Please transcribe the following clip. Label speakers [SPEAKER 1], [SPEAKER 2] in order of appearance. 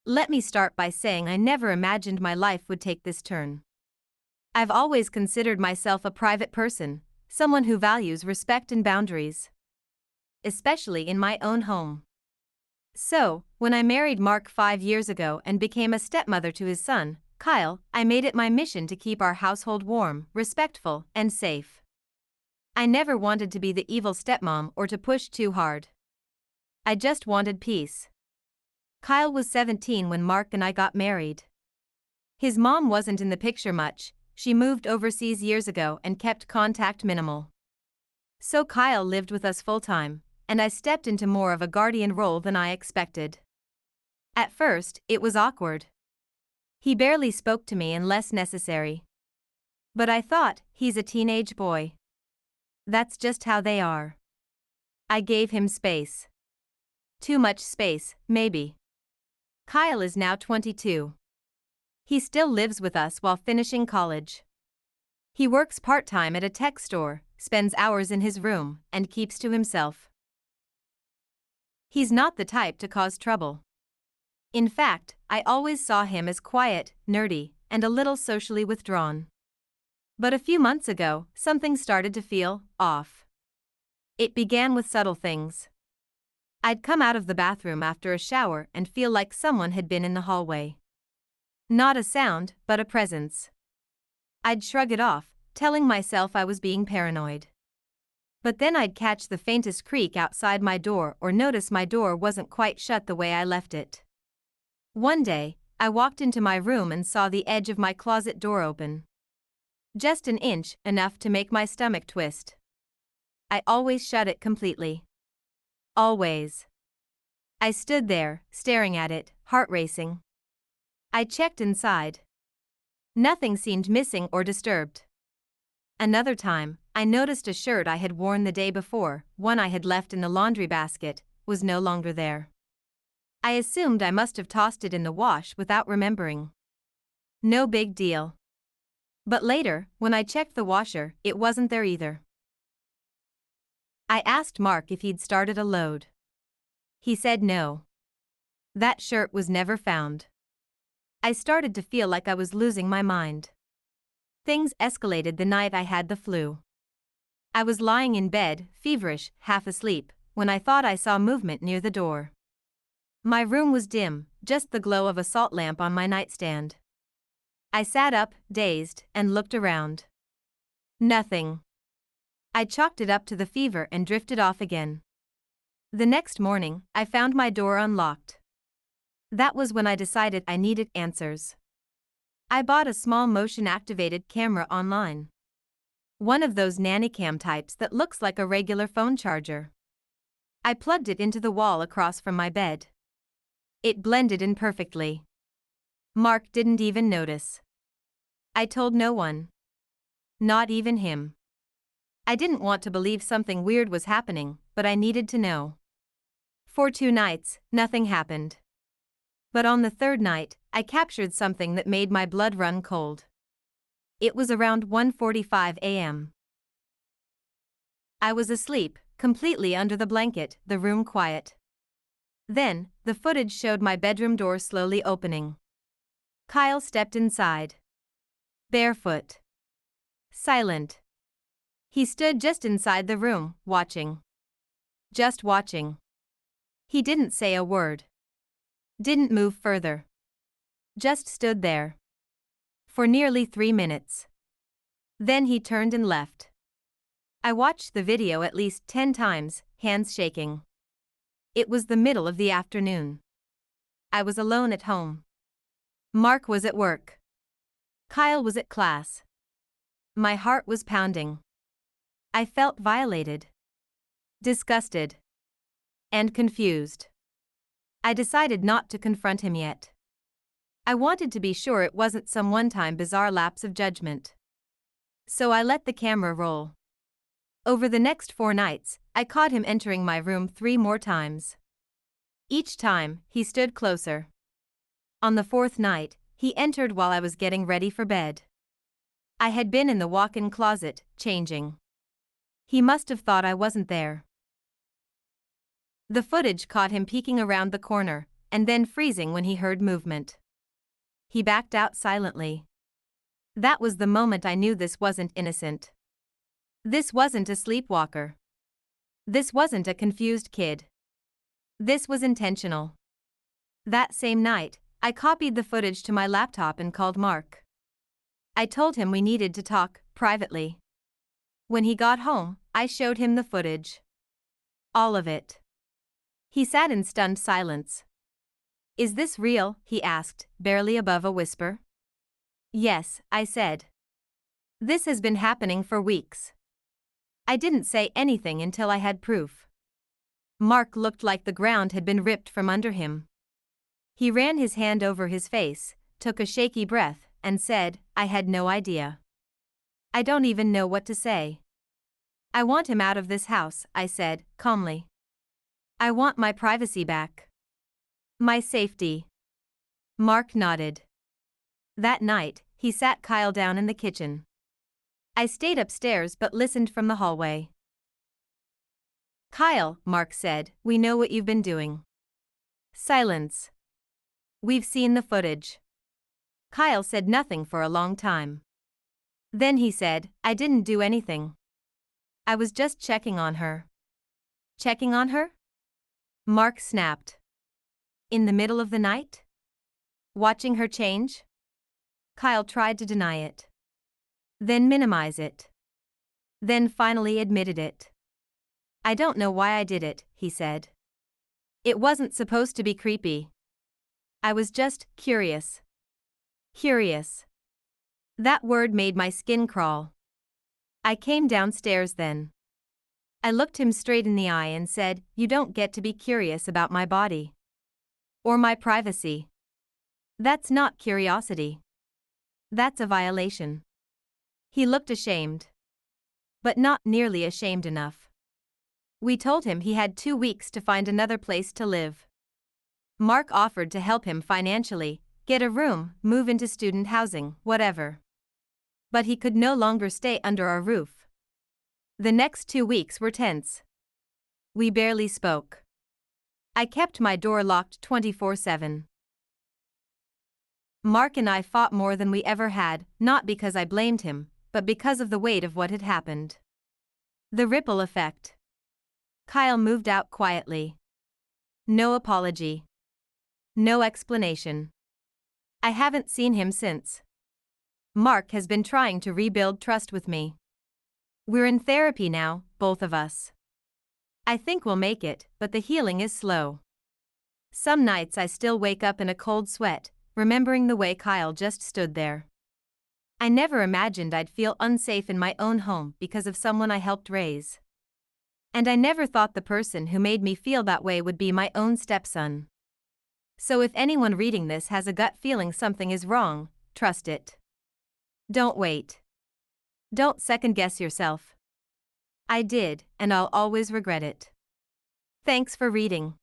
[SPEAKER 1] Let me start by saying I never imagined my life would take this turn. I've always considered myself a private person, someone who values respect and boundaries, especially in my own home. So, when I married Mark 5 years ago and became a stepmother to his son, Kyle, I made it my mission to keep our household warm, respectful, and safe. I never wanted to be the evil stepmom or to push too hard. I just wanted peace. Kyle was 17 when Mark and I got married. His mom wasn't in the picture much, she moved overseas years ago and kept contact minimal. So Kyle lived with us full-time, and I stepped into more of a guardian role than I expected. At first, it was awkward. He barely spoke to me unless necessary. But I thought, he's a teenage boy. That's just how they are. I gave him space. Too much space, maybe. Kyle is now 22. He still lives with us while finishing college. He works part-time at a tech store, spends hours in his room, and keeps to himself. He's not the type to cause trouble. In fact, I always saw him as quiet, nerdy, and a little socially withdrawn. But a few months ago, something started to feel off. It began with subtle things. I'd come out of the bathroom after a shower and feel like someone had been in the hallway. Not a sound, but a presence. I'd shrug it off, telling myself I was being paranoid. But then I'd catch the faintest creak outside my door or notice my door wasn't quite shut the way I left it. One day, I walked into my room and saw the edge of my closet door open. Just an inch, enough to make my stomach twist. I always shut it completely. Always. I stood there, staring at it, heart racing. I checked inside. Nothing seemed missing or disturbed. Another time, I noticed a shirt I had worn the day before, one I had left in the laundry basket, was no longer there. I assumed I must have tossed it in the wash without remembering. No big deal. But later, when I checked the washer, it wasn't there either. I asked Mark if he'd started a load. He said no. That shirt was never found. I started to feel like I was losing my mind. Things escalated the night I had the flu. I was lying in bed, feverish, half asleep, when I thought I saw movement near the door. My room was dim, just the glow of a salt lamp on my nightstand. I sat up, dazed, and looked around. Nothing. I chalked it up to the fever and drifted off again. The next morning, I found my door unlocked. That was when I decided I needed answers. I bought a small motion-activated camera online. One of those nanny cam types that looks like a regular phone charger. I plugged it into the wall across from my bed. It blended in perfectly. Mark didn't even notice. I told no one. Not even him. I didn't want to believe something weird was happening, but I needed to know. For 2 nights, nothing happened. But on the 3rd night, I captured something that made my blood run cold. It was around 1:45 a.m. I was asleep, completely under the blanket, the room quiet. Then, the footage showed my bedroom door slowly opening. Kyle stepped inside. Barefoot. Silent. He stood just inside the room, watching. Just watching. He didn't say a word. Didn't move further. Just stood there. For nearly 3 minutes. Then he turned and left. I watched the video at least 10 times, hands shaking. It was the middle of the afternoon. I was alone at home. Mark was at work. Kyle was at class. My heart was pounding. I felt violated. Disgusted. And confused. I decided not to confront him yet. I wanted to be sure it wasn't some one-time bizarre lapse of judgment. So I let the camera roll. Over the next 4 nights, I caught him entering my room 3 more times. Each time, he stood closer. On the 4th night, he entered while I was getting ready for bed. I had been in the walk-in closet, changing. He must have thought I wasn't there. The footage caught him peeking around the corner, and then freezing when he heard movement. He backed out silently. That was the moment I knew this wasn't innocent. This wasn't a sleepwalker. This wasn't a confused kid. This was intentional. That same night, I copied the footage to my laptop and called Mark. I told him we needed to talk, privately. When he got home, I showed him the footage. All of it. He sat in stunned silence. "Is this real?" he asked, barely above a whisper. "Yes," I said. "This has been happening for weeks." I didn't say anything until I had proof. Mark looked like the ground had been ripped from under him. He ran his hand over his face, took a shaky breath, and said, "I had no idea. I don't even know what to say." "I want him out of this house," I said, calmly. "I want my privacy back. My safety." Mark nodded. That night, he sat Kyle down in the kitchen. I stayed upstairs but listened from the hallway. "Kyle," Mark said, "we know what you've been doing." Silence. "We've seen the footage." Kyle said nothing for a long time. Then he said, "I didn't do anything. I was just checking on her." "Checking on her?" Mark snapped. "In the middle of the night? Watching her change?" Kyle tried to deny it. Then minimize it. Then finally admitted it. "I don't know why I did it," he said. "It wasn't supposed to be creepy. I was just curious." Curious. That word made my skin crawl. I came downstairs then. I looked him straight in the eye and said, "You don't get to be curious about my body. Or my privacy. That's not curiosity. That's a violation." He looked ashamed. But not nearly ashamed enough. We told him he had 2 weeks to find another place to live. Mark offered to help him financially, get a room, move into student housing, whatever. But he could no longer stay under our roof. The next 2 weeks were tense. We barely spoke. I kept my door locked 24/7. Mark and I fought more than we ever had, not because I blamed him, but because of the weight of what had happened. The ripple effect. Kyle moved out quietly. No apology. No explanation. I haven't seen him since. Mark has been trying to rebuild trust with me. We're in therapy now, both of us. I think we'll make it, but the healing is slow. Some nights I still wake up in a cold sweat, remembering the way Kyle just stood there. I never imagined I'd feel unsafe in my own home because of someone I helped raise. And I never thought the person who made me feel that way would be my own stepson. So if anyone reading this has a gut feeling something is wrong, trust it. Don't wait. Don't second-guess yourself. I did, and I'll always regret it. Thanks for reading.